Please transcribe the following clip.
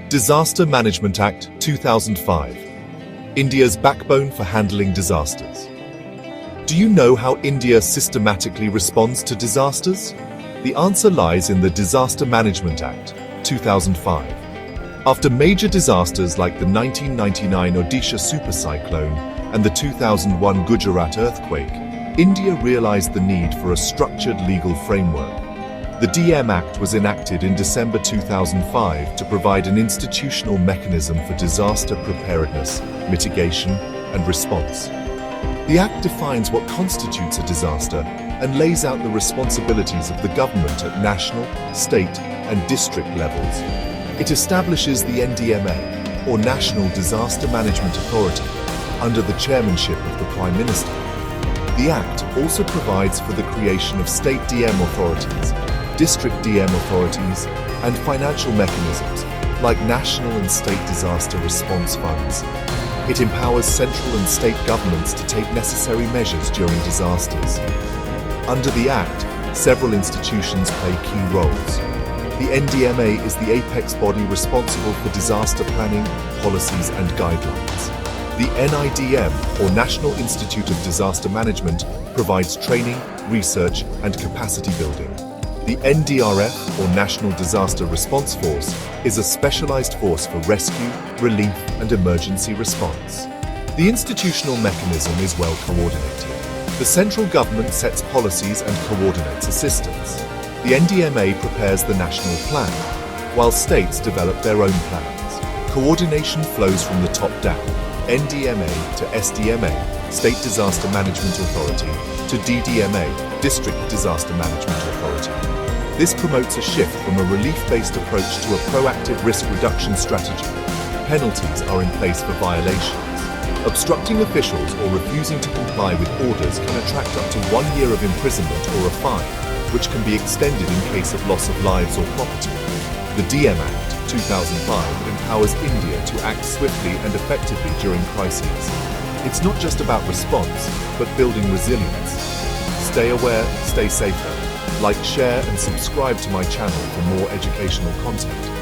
Disaster Management Act 2005. India's backbone for handling disasters. Do you know how India systematically responds to disasters? The answer lies in the Disaster Management Act 2005. After major disasters like the 1999 Odisha Super Cyclone and the 2001 Gujarat Earthquake, India realized the need for a structured legal framework. The DM Act was enacted in December 2005 to provide an institutional mechanism for disaster preparedness, mitigation, and response. The Act defines what constitutes a disaster and lays out the responsibilities of the government at national, state, and district levels. It establishes the NDMA, or National Disaster Management Authority, under the chairmanship of the Prime Minister. The Act also provides for the creation of state DM authorities, district DM authorities, and financial mechanisms like national and state disaster response funds. It empowers central and state governments to take necessary measures during disasters. Under the Act, several institutions play key roles. The NDMA is the apex body responsible for disaster planning, policies, and guidelines. The NIDM, or National Institute of Disaster Management, provides training, research, and capacity building. The NDRF, or National Disaster Response Force, is a specialized force for rescue, relief, and emergency response. The institutional mechanism is well coordinated. The central government sets policies and coordinates assistance. The NDMA prepares the national plan, while states develop their own plans. Coordination flows from the top down, NDMA to SDMA, State Disaster Management Authority, to DDMA, District Disaster Management Authority. This promotes a shift from a relief-based approach to a proactive risk reduction strategy. Penalties are in place for violations. Obstructing officials or refusing to comply with orders can attract up to 1 year of imprisonment or a fine, which can be extended in case of loss of lives or property. The DM Act 2005 empowers India to act swiftly and effectively during crises. It's not just about response, but building resilience. Stay aware, stay safer. Like, share, and subscribe to my channel for more educational content.